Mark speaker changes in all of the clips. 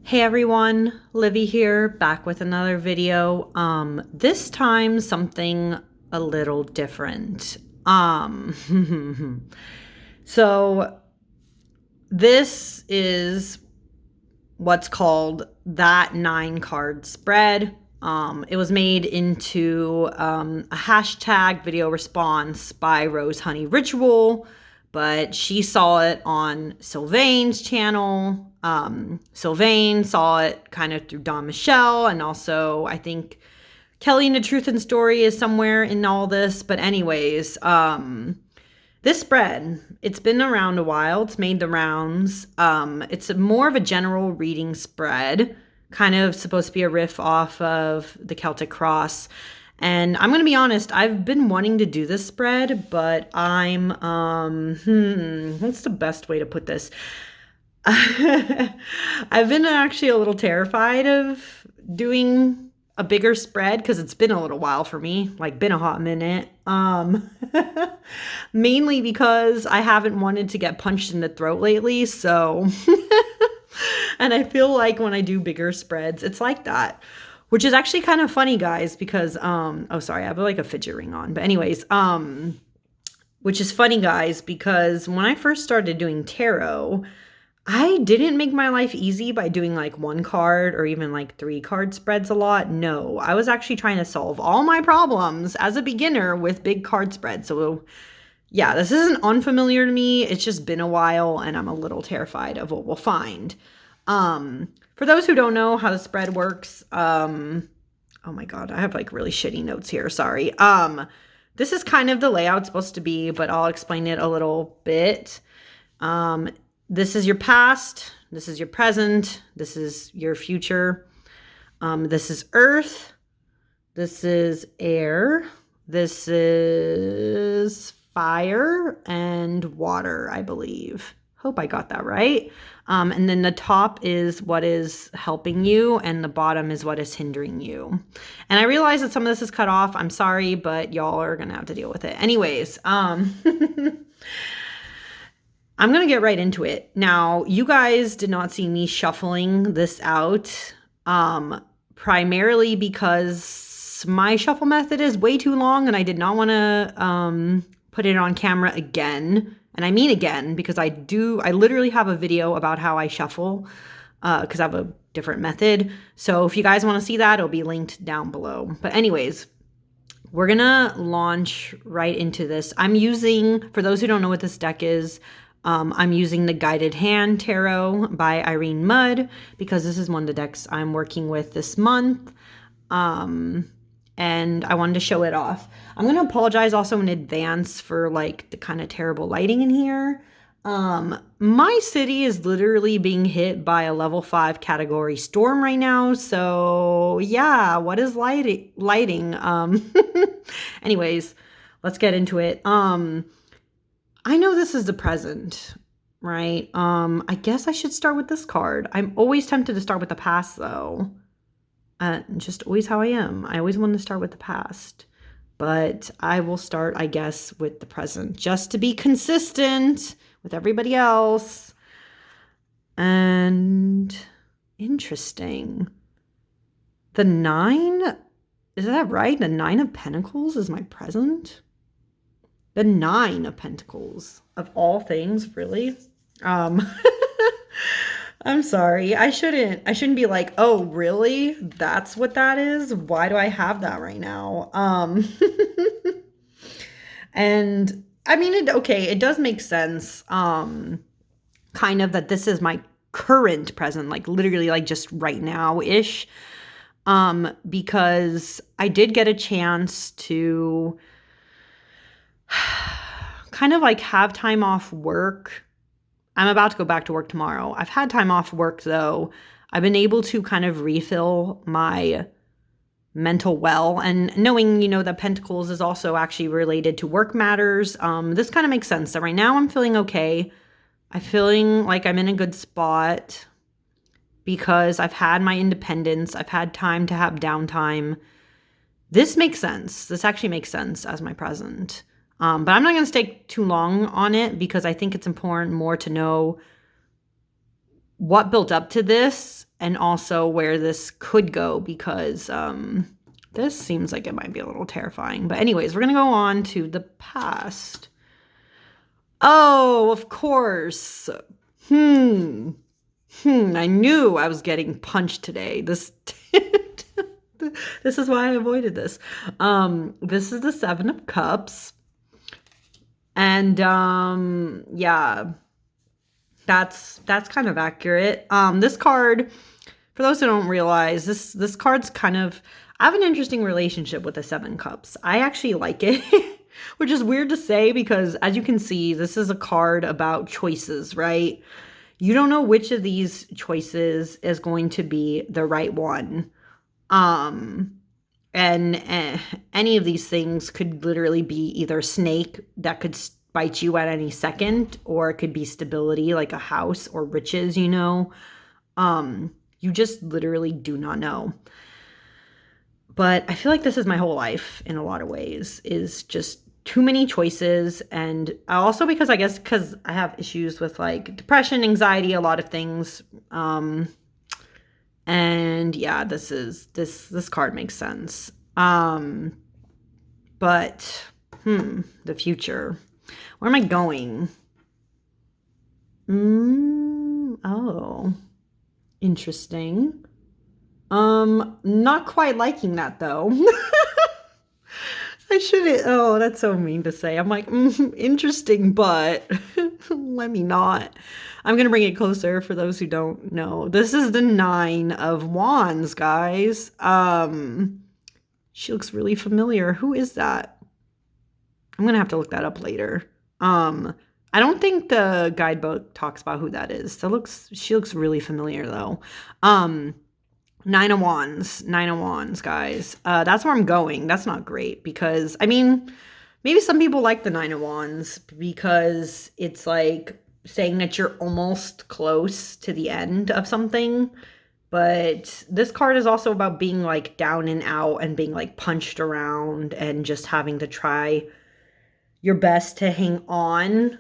Speaker 1: Hey everyone, Livy here, back with another video. This time something a little different. So this is what's called that 9-card spread. It was made into a hashtag video response by Rose Honey Ritual, but she saw it on Sylvain's channel. Sylvain saw it kind of through Don Michelle, and also I think Kelly in the Truth and Story is somewhere in all this. But anyways, this spread, it's been around a while. It's made the rounds. It's more of a general reading spread, kind of supposed to be a riff off of the Celtic Cross. And I'm going to be honest, I've been wanting to do this spread, but I'm, what's the best way to put this? I've been actually a little terrified of doing a bigger spread because it's been a little while for me, like been a hot minute. Mainly because I haven't wanted to get punched in the throat lately, so and I feel like when I do bigger spreads, it's like that. Which is actually kind of funny, guys, because oh sorry, I have like a fidget ring on. But anyways, which is funny, guys, because when I first started doing tarot, I didn't make my life easy by doing like 1 card or even like 3-card spreads a lot. No, I was actually trying to solve all my problems as a beginner with big card spreads. So yeah, this isn't unfamiliar to me. It's just been a while and I'm a little terrified of what we'll find. For those who don't know how the spread works, oh my God, I have like really shitty notes here. Sorry. This is kind of the layout supposed to be, but I'll explain it a little bit. This is your past, this is your present, this is your future, this is earth, this is air, this is fire, and water, I believe. Hope I got that right. And then the top is what is helping you, and the bottom is what is hindering you. And I realize that some of this is cut off. I'm sorry, but y'all are gonna have to deal with it. Anyways, I'm going to get right into it. Now, you guys did not see me shuffling this out, primarily because my shuffle method is way too long and I did not want to put it on camera again. And I mean again, because I literally have a video about how I shuffle because I have a different method. So if you guys want to see that, it'll be linked down below. But anyways, we're going to launch right into this. I'm using, for those who don't know what this deck is, I'm using the Guided Hand Tarot by Irene Mudd because this is one of the decks I'm working with this month. And I wanted to show it off. I'm going to apologize also in advance for like the kind of terrible lighting in here. My city is literally being hit by a level 5 category storm right now. So yeah, what is lighting? Anyways, let's get into it. I know this is the present, right? I guess I should start with this card. I'm always tempted to start with the past, though. Just always how I am. I always want to start with the past. But I will start, I guess, with the present, just to be consistent with everybody else. And interesting. The 9, is that right? The 9 of Pentacles is my present? The 9 of Pentacles, of all things, really? I'm sorry. I shouldn't be like, oh, really? That's what that is? Why do I have that right now? And I mean, it does make sense. Kind of that this is my current present, like literally like just right now-ish. Because I did get a chance to kind of like have time off work. I'm about to go back to work tomorrow. I've had time off work though. I've been able to kind of refill my mental well, and knowing, that Pentacles is also actually related to work matters. This kind of makes sense. So right now I'm feeling okay. I'm feeling like I'm in a good spot because I've had my independence. I've had time to have downtime. This makes sense. This actually makes sense as my present. But I'm not going to stay too long on it because I think it's important more to know what built up to this and also where this could go, because this seems like it might be a little terrifying. But anyways, we're going to go on to the past. Oh, of course. I knew I was getting punched today. This this is why I avoided this. This is the Seven of Cups. And yeah, that's kind of accurate. This card, for those who don't realize, this card's kind of, I have an interesting relationship with the Seven Cups. I actually like it, which is weird to say because, as you can see, this is a card about choices, right? You don't know which of these choices is going to be the right one. And any of these things could literally be either a snake that could bite you at any second, or it could be stability like a house, or riches, you know. You just literally do not know. But I feel like this is my whole life in a lot of ways, is just too many choices. And also because I guess because I have issues with like depression, anxiety, a lot of things. And yeah, this card makes sense. But the future. Where am I going? Oh, interesting. Not quite liking that though. I shouldn't. Oh, that's so mean to say. I'm like, interesting, but let me not. I'm going to bring it closer for those who don't know. This is the Nine of Wands, guys. She looks really familiar. Who is that? I'm going to have to look that up later. I don't think the guidebook talks about who that is. She looks really familiar though. Nine of Wands, guys. That's where I'm going. That's not great because, I mean, maybe some people like the Nine of Wands because it's like saying that you're almost close to the end of something. But this card is also about being like down and out and being like punched around and just having to try your best to hang on.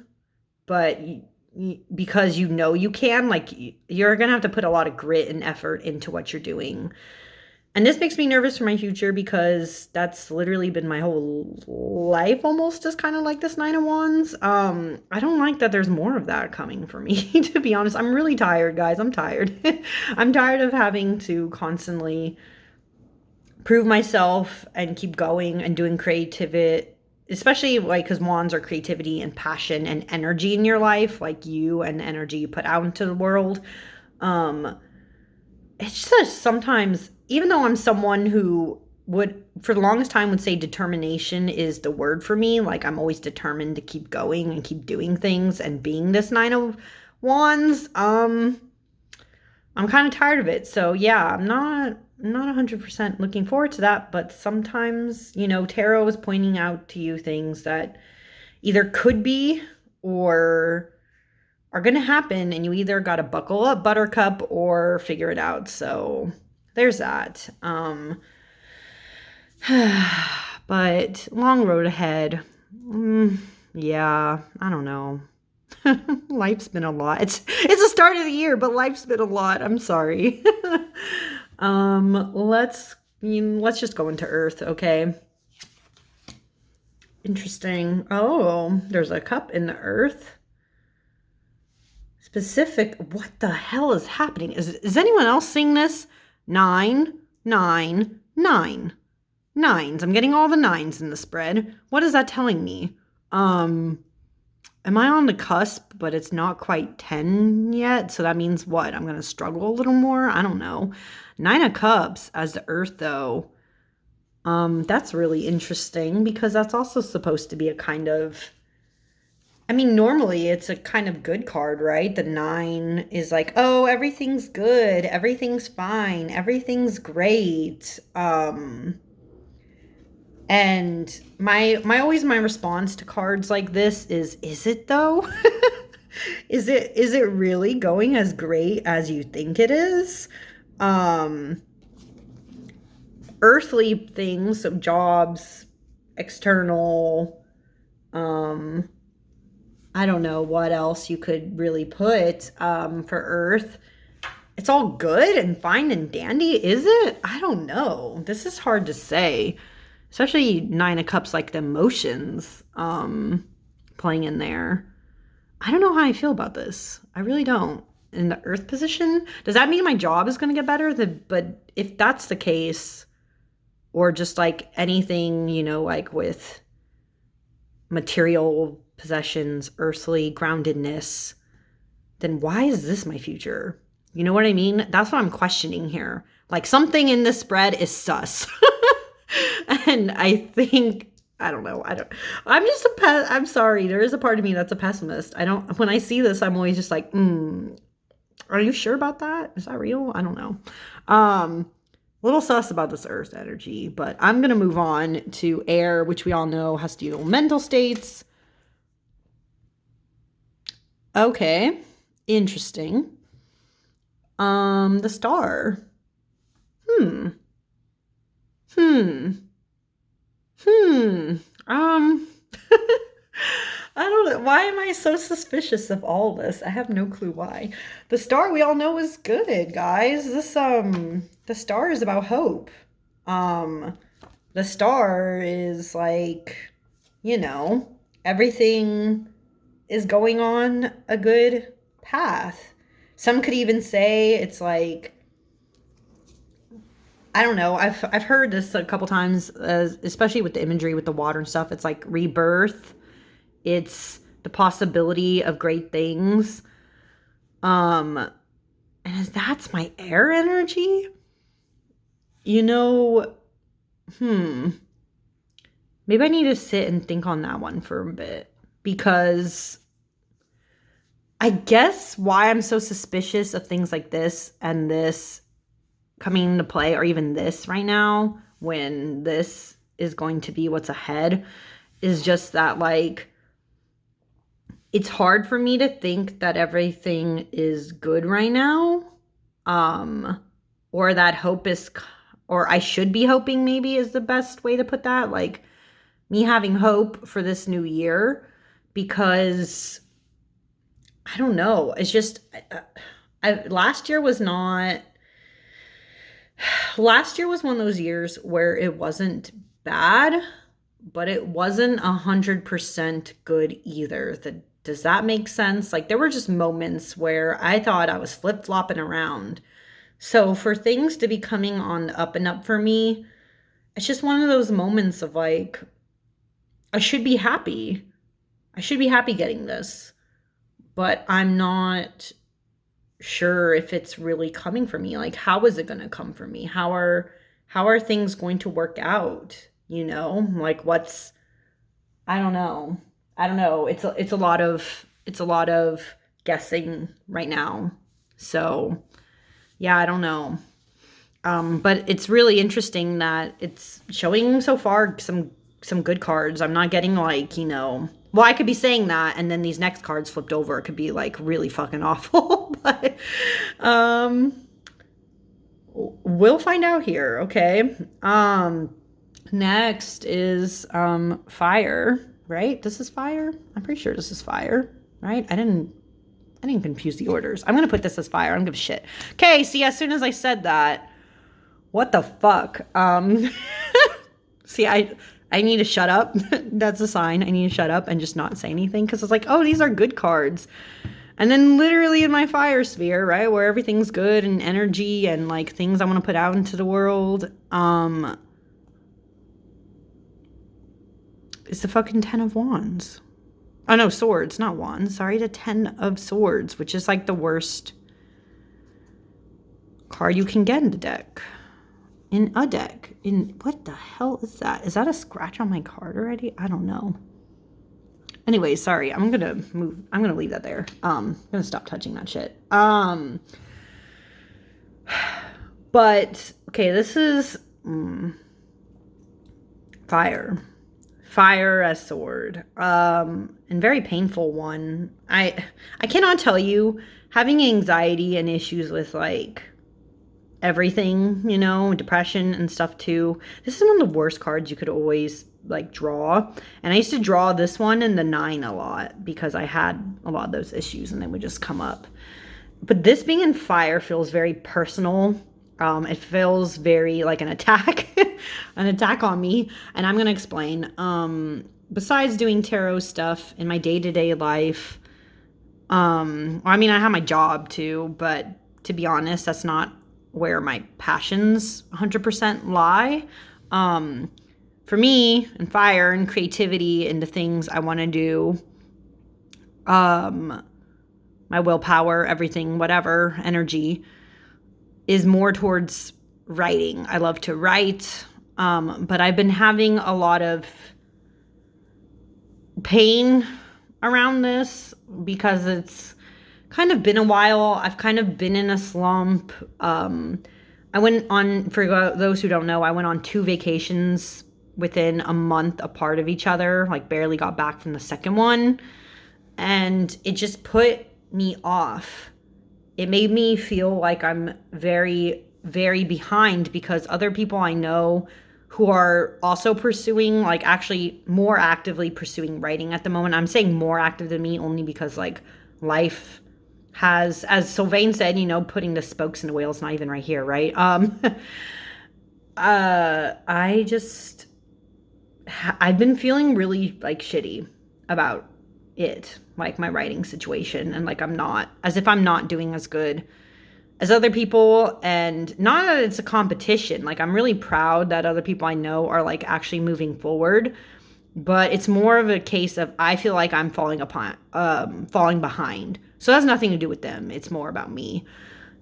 Speaker 1: But because you know you can, like, you're gonna have to put a lot of grit and effort into what you're doing. And this makes me nervous for my future because that's literally been my whole life almost, is kind of like this Nine of Wands. I don't like that there's more of that coming for me, to be honest. I'm really tired, guys. I'm tired. I'm tired of having to constantly prove myself and keep going and doing creativity, especially like because wands are creativity and passion and energy in your life, like you and energy you put out into the world. It's just sometimes, even though I'm someone who would for the longest time would say determination is the word for me, like I'm always determined to keep going and keep doing things and being this Nine of Wands, I'm kind of tired of it. So yeah, I'm not 100% looking forward to that, but sometimes, you know, tarot is pointing out to you things that either could be or are going to happen, and you either got to buckle up, buttercup, or figure it out. So there's that. But long road ahead. Yeah, I don't know. Life's been a lot. It's the start of the year, but life's been a lot. I'm sorry. Let's just go into Earth, okay? Interesting. Oh, there's a cup in the Earth. Specific. What the hell is happening? Is anyone else seeing this? 9, 9, 9. Nines. I'm getting all the nines in the spread. What is that telling me? Am I on the cusp, but it's not quite 10 yet? So that means what? I'm going to struggle a little more? I don't know. Nine of Cups as the Earth, though. That's really interesting because that's also supposed to be a kind of... I mean, normally it's a kind of good card, right? The 9 is like, oh, everything's good. Everything's fine. Everything's great. And my response to cards like this is it though? Is it really going as great as you think it is? Earthly things, so jobs, external, I don't know what else you could really put for Earth. It's all good and fine and dandy, is it? I don't know. This is hard to say. Especially Nine of Cups, like the emotions playing in there. I don't know how I feel about this. I really don't. In the Earth position, does that mean my job is going to get better? But if that's the case, or just like anything, like with material possessions, earthly groundedness, then why is this my future? You know what I mean? That's what I'm questioning here. Like something in this spread is sus. And I think, I don't know. I'm just I'm sorry. There is a part of me that's a pessimist. When I see this, I'm always just like, are you sure about that? Is that real? I don't know. Little sus about this earth energy, but I'm going to move on to air, which we all know has to do with mental states. Okay. Interesting. The star. I don't know. Why am I so suspicious of all this? I have no clue why. The star we all know is good, guys. The star is about hope. The star is like, everything is going on a good path. Some could even say it's like, I don't know. I've heard this a couple times, especially with the imagery with the water and stuff. It's like rebirth. It's the possibility of great things. And that's my air energy. Maybe I need to sit and think on that one for a bit, because I guess why I'm so suspicious of things like this and this coming into play, or even this right now, when this is going to be what's ahead, is just that, like, it's hard for me to think that everything is good right now, or that hope is, or I should be hoping, maybe is the best way to put that, like me having hope for this new year, because I don't know, it's just last year was one of those years where it wasn't bad, but it wasn't 100% good either. Does that make sense? Like, there were just moments where I thought I was flip-flopping around. So for things to be coming on the up and up for me, it's just one of those moments of like, I should be happy. I should be happy getting this, but I'm not sure if it's really coming for me. Like, how is it going to come for me? How are things going to work out? Like, I don't know. It's a lot of guessing right now. So yeah, I don't know. But it's really interesting that it's showing so far some good cards. I'm not getting like, well, I could be saying that and then these next cards flipped over. It could be like really fucking awful. But we'll find out here, okay? Next is fire, right? This is fire. I'm pretty sure this is fire, right? I didn't confuse the orders. I'm gonna put this as fire. I don't give a shit. Okay, see, as soon as I said that, what the fuck? See, I need to shut up. That's a sign. I need to shut up and just not say anything, because it's like, oh, these are good cards. And then literally in my fire sphere, right, where everything's good and energy and like things I want to put out into the world, is the fucking 10 of Wands. Oh no, swords, not wands. Sorry, the 10 of Swords, which is like the worst card you can get in the deck. In a deck. What the hell is that? Is that a scratch on my card already? I don't know. Anyway, sorry. I'm gonna leave that there. I'm gonna stop touching that shit. But okay, this is fire. Fire as sword. And very painful one. I cannot tell you, having anxiety and issues with like everything, depression and stuff too. This is one of the worst cards you could always like draw. And I used to draw this one in the 9 a lot because I had a lot of those issues and they would just come up. But this being in fire feels very personal. It feels very like an attack, an attack on me. And I'm going to explain. Besides doing tarot stuff in my day-to-day life, I mean, I have my job too, but to be honest, that's not where my passions 100% lie. For me, and fire and creativity and the things I want to do, my willpower, everything, whatever, energy is more towards writing. I love to write, but I've been having a lot of pain around this because it's kind of been a while. I've kind of been in a slump. I went on, for those who don't know, I went on 2 vacations within a month apart of each other, like barely got back from the second one. And it just put me off. It made me feel like I'm very, very behind because other people I know who are also pursuing, like actually more actively pursuing writing at the moment. I'm saying more active than me only because like life has, as Sylvain said, you know, putting the spokes in the wheel's not even right here, right? I've been feeling really like shitty about it, like my writing situation, and like as if I'm not doing as good as other people. And not that it's a competition, like I'm really proud that other people I know are like actually moving forward, but it's more of a case of I feel like I'm falling behind. So it has nothing to do with them. It's more about me.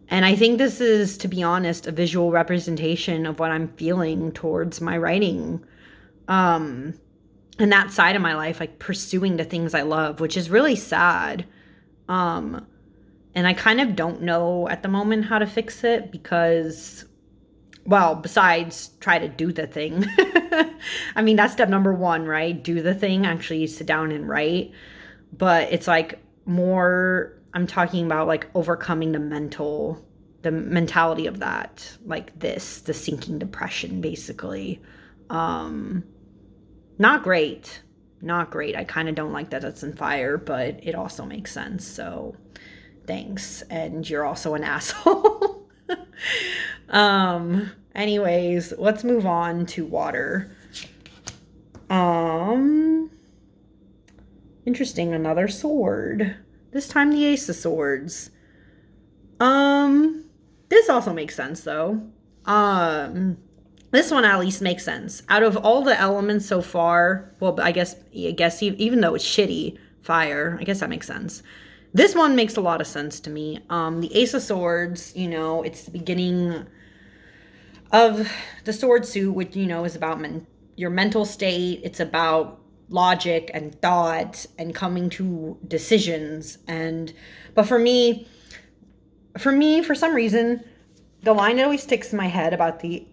Speaker 1: And I think this is, to be honest, a visual representation of what I'm feeling towards my writing. And that side of my life, like pursuing the things I love, which is really sad. And I kind of don't know at the moment how to fix it because, well, besides try to do the thing. I mean, that's step number 1, right? Do the thing, actually sit down and write. But it's like more, I'm talking about like overcoming the mentality of that, like the sinking depression, basically. Not great. I kind of don't like that it's in fire, but it also makes sense. So thanks. And you're also an asshole. Anyways, let's move on to water. Interesting, another sword. This time the Ace of Swords. This also makes sense though. This one at least makes sense. Out of all the elements so far, well, I guess even though it's shitty, fire, I guess that makes sense. This one makes a lot of sense to me. The Ace of Swords, you know, it's the beginning of the sword suit, which, you know, is about your mental state. It's about logic and thought and coming to decisions. But for me, for some reason, the line that always sticks in my head about the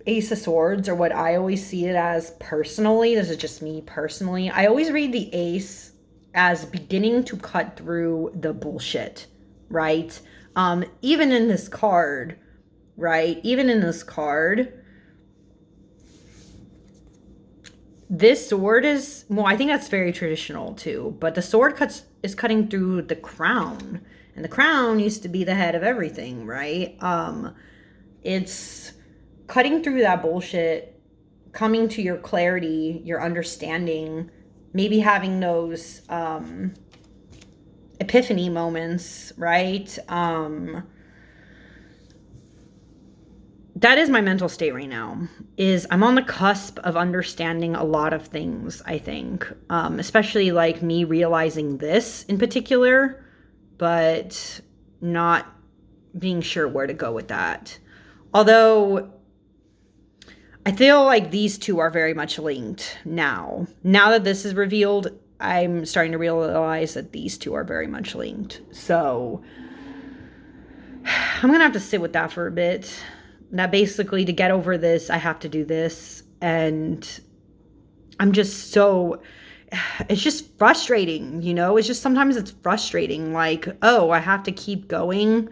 Speaker 1: Ace of Swords, or what I always see it as personally, this is just me personally, I always read the Ace as beginning to cut through the bullshit, right? Even in this card, right? This sword is, well, I think that's very traditional too, but the sword is cutting through the crown, and the crown used to be the head of everything, right? It's cutting through that bullshit, coming to your clarity, your understanding, maybe having those epiphany moments, right? That is my mental state right now, is I'm on the cusp of understanding a lot of things, I think, especially like me realizing this in particular, but not being sure where to go with that. Although I feel like these two are very much linked now. Now that this is revealed, I'm starting to realize that these two are very much linked. So I'm going to have to sit with that for a bit. That basically, to get over this, I have to do this. And I'm just it's just frustrating, you know? Sometimes it's frustrating. Like, oh, I have to keep going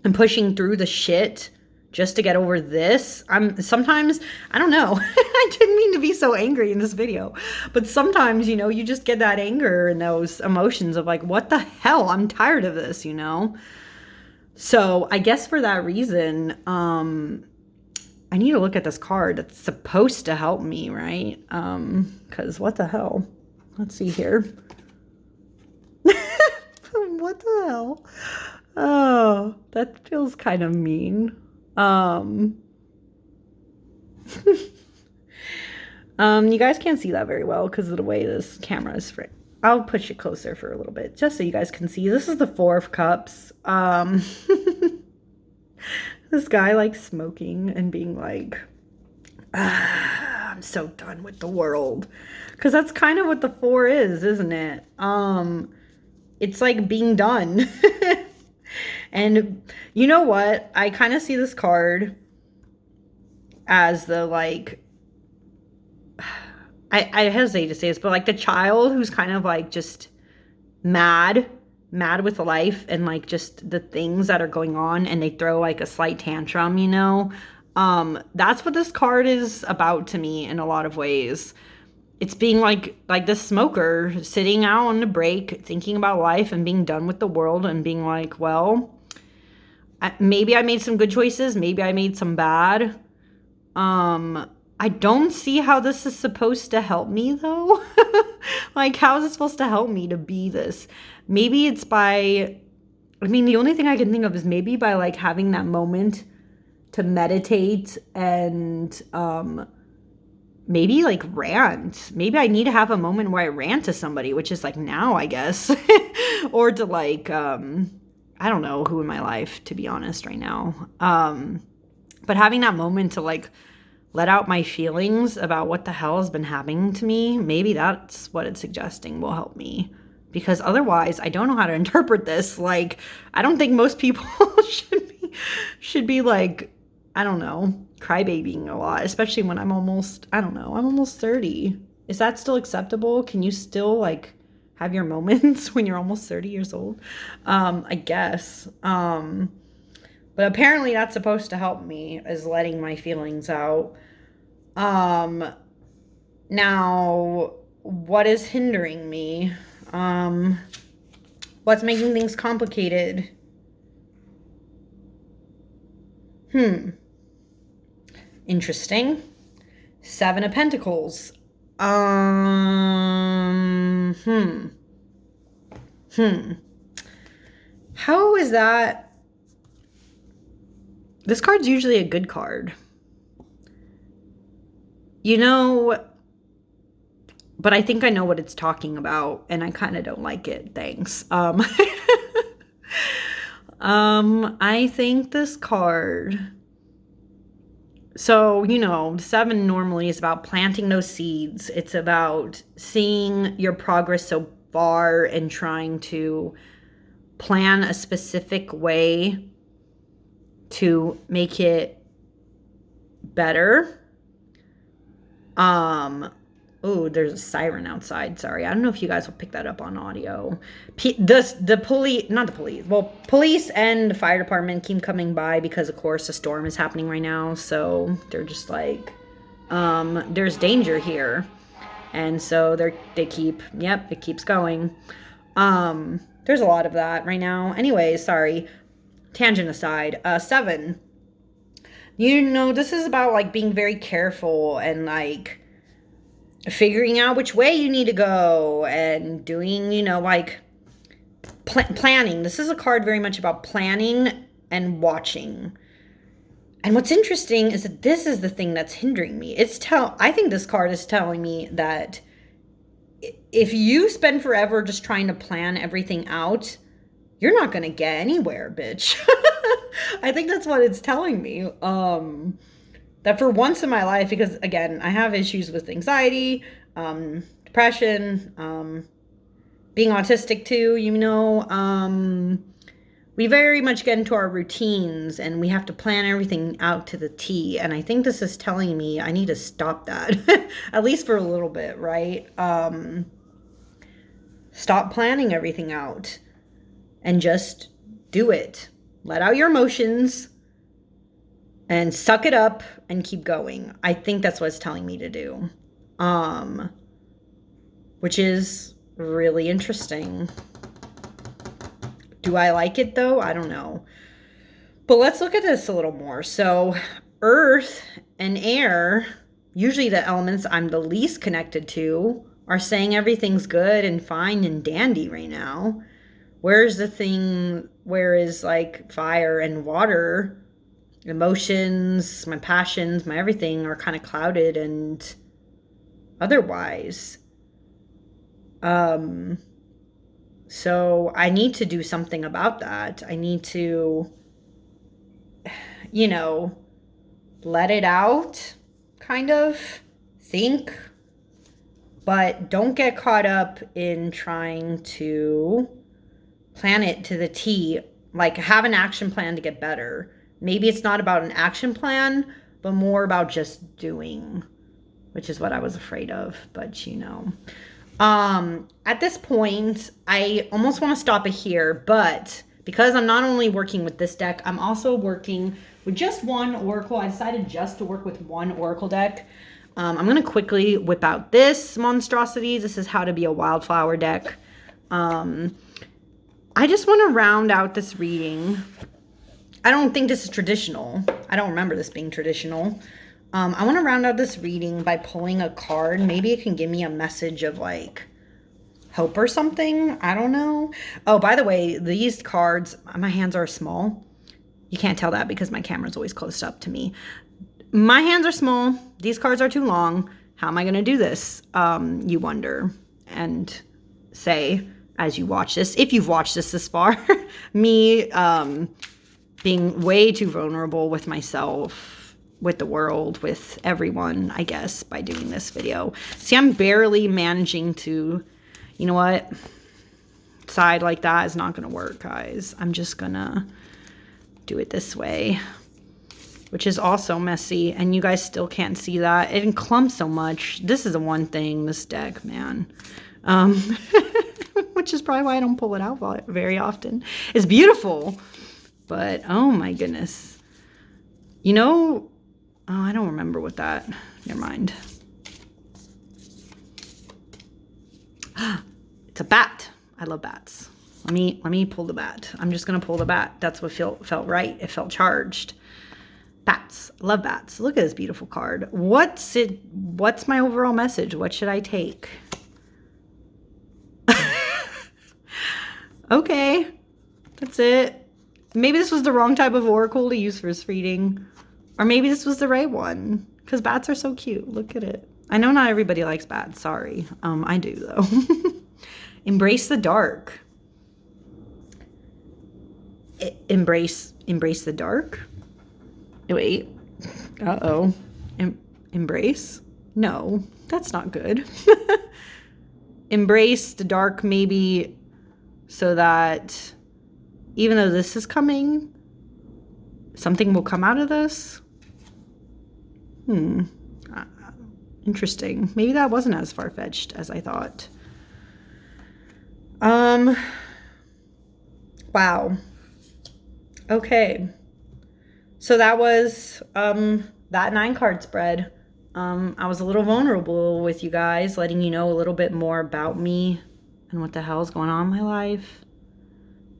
Speaker 1: and pushing through the shit just to get over this. Sometimes, I don't know. I didn't mean to be so angry in this video, but sometimes, you just get that anger and those emotions of like, what the hell? I'm tired of this, So I guess for that reason, I need to look at this card that's supposed to help me, right? Because what the hell? Let's see here. What the hell? Oh, that feels kind of mean. You guys can't see that very well because of the way this camera is framed. I'll push it closer for a little bit just so you guys can see. This is the Four of Cups. This guy like smoking and being like, I'm so done with the world. Because that's kind of what the four is, isn't it? It's like being done. And you know what? I kind of see this card as the like, I hesitate to say this, but like the child who's kind of like just mad with life and like just the things that are going on, and they throw like a slight tantrum, that's what this card is about to me in a lot of ways. It's being like this smoker sitting out on a break, thinking about life and being done with the world and being like, well, maybe I made some good choices. Maybe I made some bad. I don't see how this is supposed to help me though. Like, how is it supposed to help me to be this? Maybe it's by, the only thing I can think of is maybe by like having that moment to meditate and, maybe like rant. Maybe I need to have a moment where I rant to somebody, which is like now, I guess. Or to like, I don't know who in my life, to be honest, right now. But having that moment to like let out my feelings about what the hell has been happening to me, maybe that's what it's suggesting will help me. Because otherwise, I don't know how to interpret this. Like, I don't think most people should be like, I don't know, crybabying a lot, especially when I'm almost 30. Is that still acceptable? Can you still like have your moments when you're almost 30 years old? I guess. But apparently that's supposed to help me, is letting my feelings out. Now, what is hindering me? What's making things complicated? Interesting. Seven of Pentacles. How is that? This card's usually a good card. But I think I know what it's talking about, and I kind of don't like it. Thanks. I think this card. So, seven normally is about planting those seeds. It's about seeing your progress so far and trying to plan a specific way to make it better. Oh, there's a siren outside. Sorry. I don't know if you guys will pick that up on audio. Police and the fire department keep coming by because, of course, a storm is happening right now. So they're just like, there's danger here. And so it keeps going. There's a lot of that right now. Anyways, sorry. Tangent aside. 7. This is about like being very careful and like figuring out which way you need to go and doing, like planning. This is a card very much about planning and watching. And what's interesting is that this is the thing that's hindering me. I think this card is telling me that if you spend forever just trying to plan everything out, you're not going to get anywhere, bitch. I think that's what it's telling me. That for once in my life, because again, I have issues with anxiety, depression, being autistic too, we very much get into our routines and we have to plan everything out to the T. And I think this is telling me I need to stop that, at least for a little bit, right? Stop planning everything out and just do it. Let out your emotions and suck it up and keep going. I think that's what it's telling me to do. Which is really interesting. Do I like it though? I don't know. But let's look at this a little more. So earth and air, usually the elements I'm the least connected to, are saying everything's good and fine and dandy right now. Where's the thing, where is like fire and water, emotions, my passions, my everything are kind of clouded and otherwise. So I need to do something about that. I need to, let it out, kind of think, but don't get caught up in trying to plan it to the T, like have an action plan to get better. Maybe it's not about an action plan, but more about just doing, which is what I was afraid of, but at this point, I almost want to stop it here, but because I'm not only working with this deck, I'm also working with just one Oracle. I decided just to work with one Oracle deck. I'm going to quickly whip out this monstrosity. This is How to Be a Wildflower deck. I just want to round out this reading. I don't think this is traditional. I don't remember this being traditional. I want to round out this reading by pulling a card. Maybe it can give me a message of like hope or something. I don't know. Oh, by the way, these cards, my hands are small. You can't tell that because my camera's always close up to me. My hands are small. These cards are too long. How am I going to do this? You wonder and say as you watch this, if you've watched this far, me being way too vulnerable with myself, with the world, with everyone, I guess, by doing this video. See, I'm barely managing to, you know what? Side like that is not going to work, guys. I'm just going to do it this way, which is also messy, and you guys still can't see that. It clumps so much. This is the one thing, this deck, man. Which is probably why I don't pull it out very often. It's beautiful, but oh my goodness. Oh, I don't remember what that, never mind. It's a bat. I love bats. Let me pull the bat. I'm just gonna pull the bat. That's what felt right. It felt charged. Bats. Love bats. Look at this beautiful card. What's my overall message? What should I take? Okay. That's it. Maybe this was the wrong type of oracle to use for this reading. Or maybe this was the right one. Because bats are so cute. Look at it. I know not everybody likes bats. Sorry. I do, though. Embrace the dark. Embrace the dark? Wait. Uh-oh. Embrace? No, that's not good. Embrace the dark, maybe, so that even though this is coming, something will come out of this. Interesting. Maybe that wasn't as far-fetched as I thought. Wow. Okay. So that was that 9-card spread. I was a little vulnerable with you guys, letting you know a little bit more about me and what the hell is going on in my life.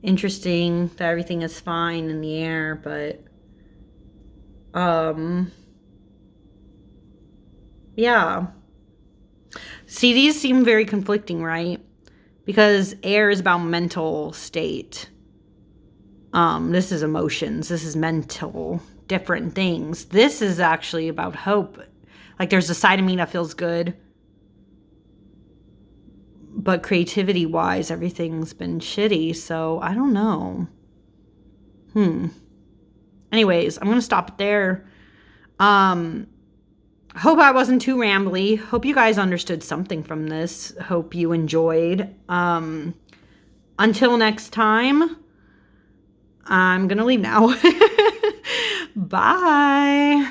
Speaker 1: Interesting that everything is fine in the air, but yeah. See, these seem very conflicting, right? Because air is about mental state. This is emotions. This is mental, different things. This is actually about hope. Like there's a side of me that feels good. But creativity-wise, everything's been shitty. So I don't know. Anyways, I'm going to stop it there. Hope I wasn't too rambly. Hope you guys understood something from this. Hope you enjoyed. Until next time, I'm going to leave now. Bye.